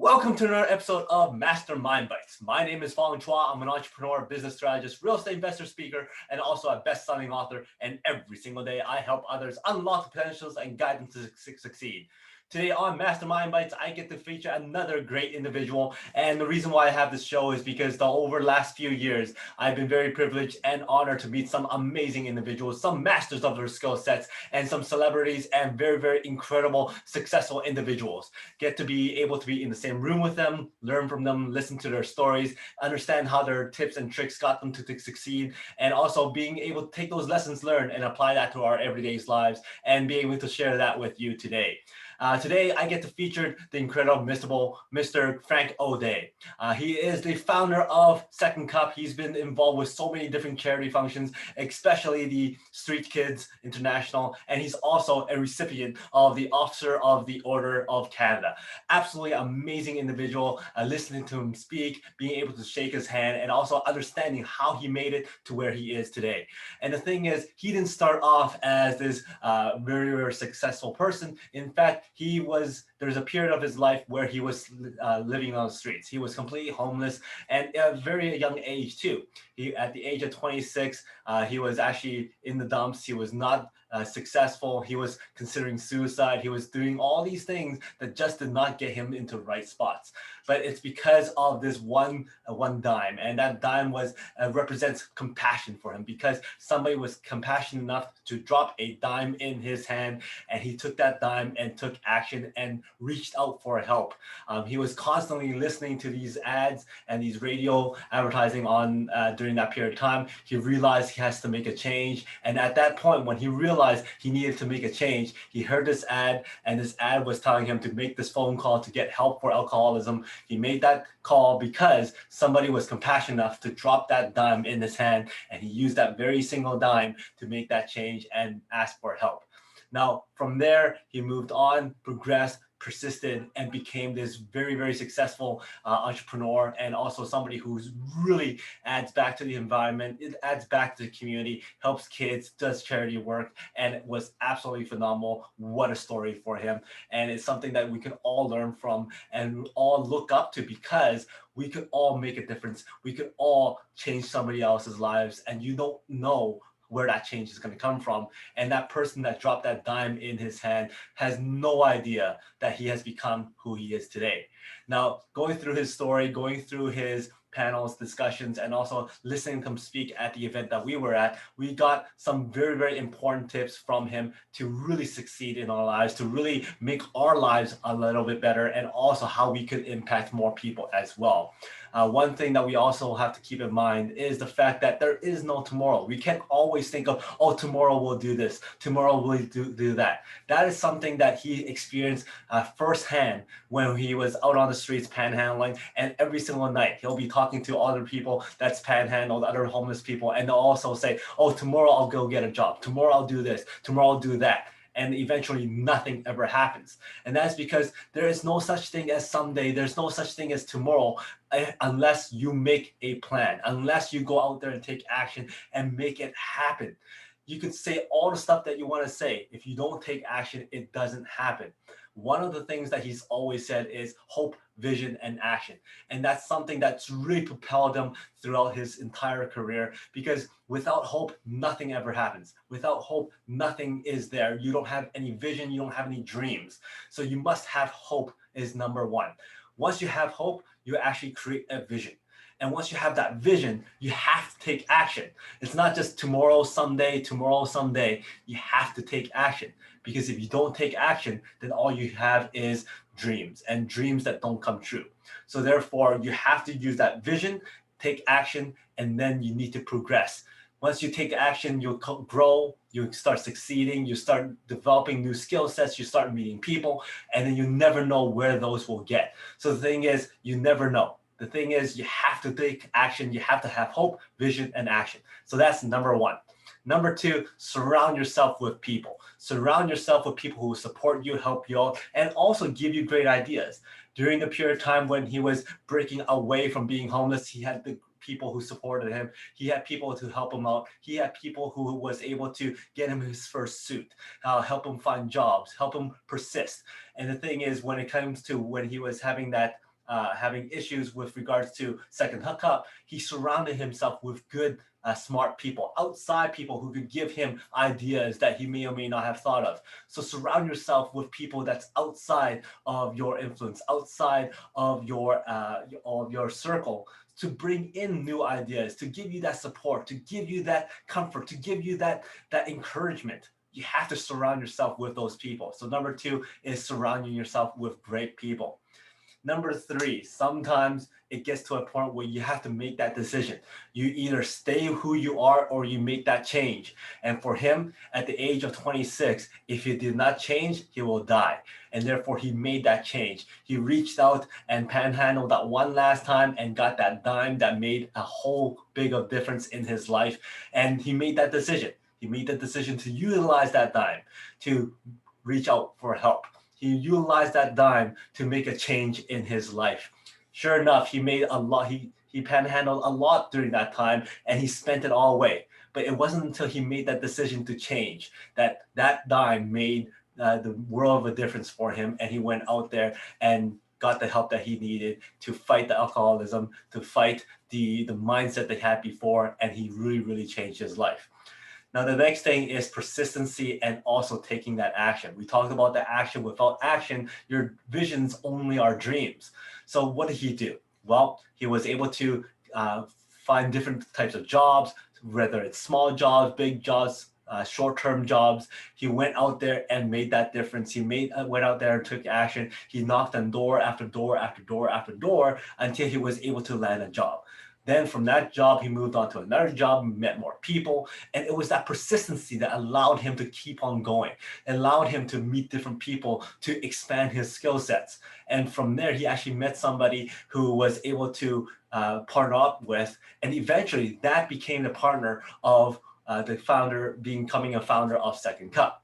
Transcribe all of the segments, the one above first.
Welcome to another episode of Mastermind Bites. My name is Fong. I'm an entrepreneur, business strategist, real estate investor, speaker, and also a best-selling author. And every single day, I help others unlock the potentials and guide them to succeed. Today on Mastermind Bites, I get to feature another great individual. And the reason why I have this show is because over the last few years, I've been very privileged and honored to meet some amazing individuals, some masters of their skill sets, and some celebrities and very, very incredible, successful individuals. Get to be able to be in the same room with them, learn from them, listen to their stories, understand how their tips and tricks got them to succeed, and also being able to take those lessons learned and apply that to our everyday lives and be able to share that with you today. Today, I get to feature the incredible Mr. Frank O'Day. He is the founder of Second Cup. He's been involved with so many different charity functions, especially the Street Kids International, and he's also a recipient of the Officer of the Order of Canada. Absolutely amazing individual. Listening to him speak, being able to shake his hand, and also understanding how he made it to where he is today. And the thing is, he didn't start off as this very, very successful person. In fact, there's a period of his life where he was living on the streets. He was completely homeless and at a very young age too. At the age of 26, he was actually in the dumps. He was not successful. He was considering suicide. He was doing all these things that just did not get him into the right spots. But it's because of this one dime, and that dime represents compassion for him, because somebody was compassionate enough to drop a dime in his hand, and he took that dime and took action and reached out for help. He was constantly listening to these ads and these radio advertising during that period of time. He realized he has to make a change, and at that point, when he realized he needed to make a change, he heard this ad, and this ad was telling him to make this phone call to get help for alcoholism. He made that call because somebody was compassionate enough to drop that dime in his hand, and he used that very single dime to make that change and ask for help. Now, from there, he moved on, progressed, persisted, and became this very, very successful entrepreneur, and also somebody who's really adds back to the environment, it adds back to the community, helps kids, does charity work, and it was absolutely phenomenal. What a story for him. And it's something that we can all learn from and all look up to, because we could all make a difference. We could all change somebody else's lives, and you don't know where that change is going to come from. And that person that dropped that dime in his hand has no idea that he has become who he is today. Now, going through his story, going through his panels, discussions, and also listening to him speak at the event that we were at, we got some very, very important tips from him to really succeed in our lives, to really make our lives a little bit better, and also how we could impact more people as well. One thing that we also have to keep in mind is the fact that there is no tomorrow. We can't always think of, oh, tomorrow we'll do this, tomorrow we'll do that. That is something that he experienced firsthand when he was out on the streets panhandling, and every single night he'll be talking to other people that's panhandled, other homeless people, and they'll also say, oh, tomorrow I'll go get a job, tomorrow I'll do this, tomorrow I'll do that. And eventually nothing ever happens. And that's because there is no such thing as someday, there's no such thing as tomorrow, unless you make a plan, unless you go out there and take action and make it happen. You could say all the stuff that you want to say. If you don't take action, it doesn't happen. One of the things that he's always said is hope, vision, and action. And that's something that's really propelled him throughout his entire career, because without hope, nothing ever happens. Without hope, nothing is there. You don't have any vision, you don't have any dreams. So you must have hope is number one. Once you have hope, you actually create a vision. And once you have that vision, you have to take action. It's not just tomorrow, someday, tomorrow, someday. You have to take action. Because if you don't take action, then all you have is dreams, and dreams that don't come true. So therefore, you have to use that vision, take action, and then you need to progress. Once you take action, you'll grow, you start succeeding, you start developing new skill sets, you start meeting people, and then you never know where those will get. So the thing is, you never know. The thing is, you have to take action. You have to have hope, vision, and action. So that's number one. Number two, surround yourself with people. Surround yourself with people who support you, help you out, and also give you great ideas. During the period of time when he was breaking away from being homeless, he had the people who supported him. He had people to help him out. He had people who was able to get him his first suit, help him find jobs, help him persist. And the thing is, when it comes to when he was having that having issues with regards to second hookup, he surrounded himself with good, smart people, outside people who could give him ideas that he may or may not have thought of. So surround yourself with people that's outside of your influence, outside of your circle, to bring in new ideas, to give you that support, to give you that comfort, to give you that encouragement. You have to surround yourself with those people. So number 2 is surrounding yourself with great people. Number 3, sometimes it gets to a point where you have to make that decision. You either stay who you are or you make that change. And for him, at the age of 26, if he did not change, he will die. And therefore, he made that change. He reached out and panhandled that one last time and got that dime that made a whole big of difference in his life. And he made that decision. He made the decision to utilize that dime to reach out for help. He utilized that dime to make a change in his life. Sure enough, he made a lot. He panhandled a lot during that time, and he spent it all away. But it wasn't until he made that decision to change that that dime made the world of a difference for him, and he went out there and got the help that he needed to fight the alcoholism, to fight the mindset that he had before, and he really, really changed his life. Now, the next thing is persistency and also taking that action. We talked about the action. Without action, your visions only are dreams. So what did he do? Well, he was able to find different types of jobs, whether it's small jobs, big jobs, short-term jobs. He went out there and made that difference. He went out there and took action. He knocked on door after door after door after door until he was able to land a job. Then from that job, he moved on to another job, met more people. And it was that persistency that allowed him to keep on going, allowed him to meet different people, to expand his skill sets. And from there, he actually met somebody who was able to partner up with. And eventually that became the partner of the founder, becoming a founder of Second Cup.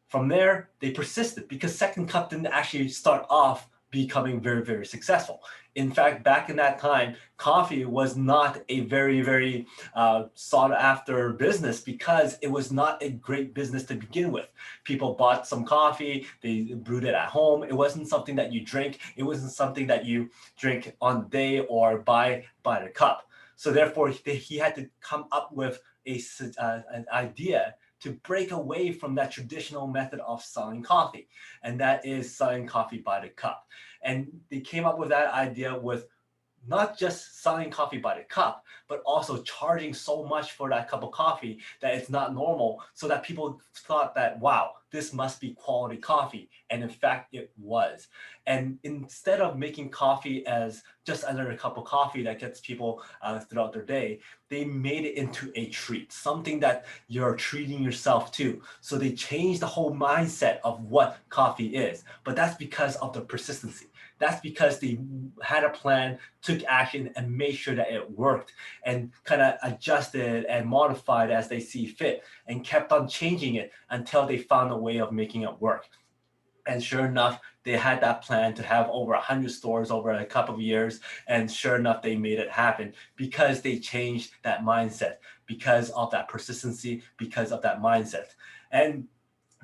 From there, they persisted because Second Cup didn't actually start off becoming very, very successful. In fact, back in that time, coffee was not a very, very sought after business because it was not a great business to begin with. People bought some coffee, they brewed it at home. It wasn't something that you drink. It wasn't something that you drink on the day or buy by the cup. So therefore, he had to come up with an idea to break away from that traditional method of selling coffee, and that is selling coffee by the cup. And they came up with that idea with not just selling coffee by the cup, but also charging so much for that cup of coffee that it's not normal, so that people thought that, wow, this must be quality coffee. And in fact, it was. And instead of making coffee as just another cup of coffee that gets people throughout their day, they made it into a treat, something that you're treating yourself to. So they changed the whole mindset of what coffee is. But that's because of the persistency. That's because they had a plan, took action, and made sure that it worked, and kind of adjusted and modified as they see fit, and kept on changing it until they found a way of making it work. And sure enough, they had that plan to have over 100 stores over a couple of years. And sure enough, they made it happen because they changed that mindset, because of that persistency, because of that mindset. And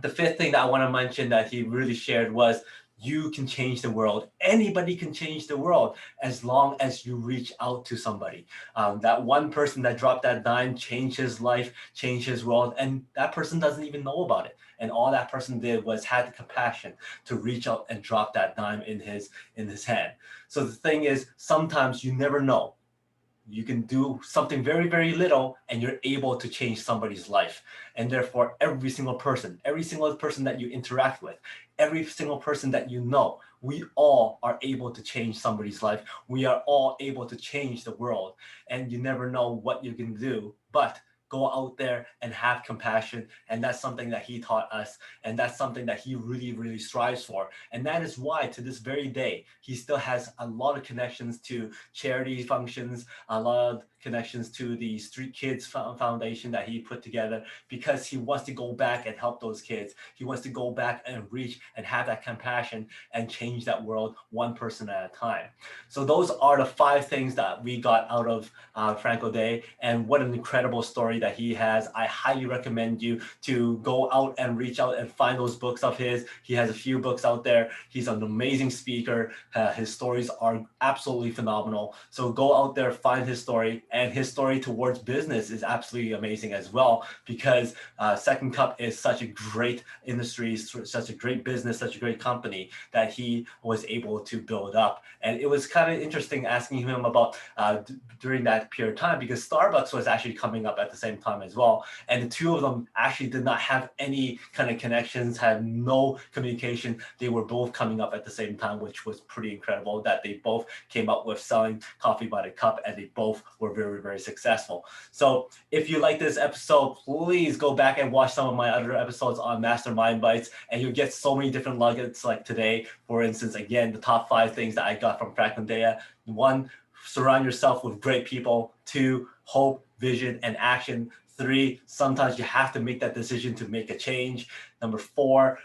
the fifth thing that I want to mention that he really shared was, you can change the world. Anybody can change the world as long as you reach out to somebody. That one person that dropped that dime changed his life, changed his world, and that person doesn't even know about it. And all that person did was had the compassion to reach out and drop that dime in his hand. So the thing is, sometimes you never know. You can do something very, very little and you're able to change somebody's life. And therefore, every single person that you interact with, every single person that you know, we all are able to change somebody's life. We are all able to change the world. And you never know what you can do, but go out there and have compassion. And that's something that he taught us. And that's something that he really, really strives for. And that is why to this very day, he still has a lot of connections to charity functions, a lot of connections to the Street Kids Foundation that he put together, because he wants to go back and help those kids. He wants to go back and reach and have that compassion and change that world one person at a time. So those are the 5 things that we got out of Frank O'Day, and what an incredible story story that he has. I highly recommend you to go out and reach out and find those books of his. He has a few books out there. He's an amazing speaker. His stories are absolutely phenomenal. So go out there, find his story, and his story towards business is absolutely amazing as well, because Second Cup is such a great industry, such a great business, such a great company that he was able to build up. And it was kind of interesting asking him about during that period of time, because Starbucks was actually coming up at the same time as well. And the two of them actually did not have any kind of connections, had no communication. They were both coming up at the same time, which was pretty incredible that they both came up with selling coffee by the cup, and they both were very, very successful. So if you like this episode, please go back and watch some of my other episodes on Mastermind Bites, and you'll get so many different nuggets like today. For instance, again, the top 5 things that I got from Franklin Dea. 1, surround yourself with great people. 2, hope, vision, and action. 3, sometimes you have to make that decision to make a change. Number 4,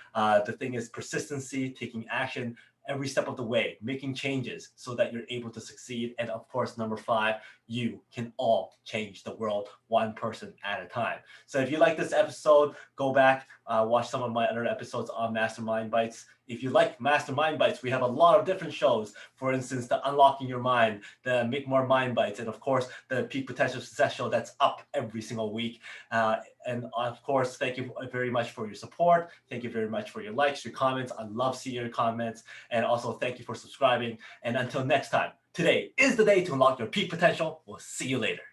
the thing is persistency, taking action every step of the way, making changes so that you're able to succeed. And of course, number 5, you can all change the world one person at a time. So if you like this episode, go back, watch some of my other episodes on Mastermind Bites. If you like Mastermind Bites, we have a lot of different shows. For instance, the Unlocking Your Mind, the Make More Mind Bites, and of course, the Peak Potential Success Show that's up every single week. And of course, thank you very much for your support. Thank you very much for your likes, your comments. I love seeing your comments. And also thank you for subscribing. And until next time, today is the day to unlock your peak potential. We'll see you later.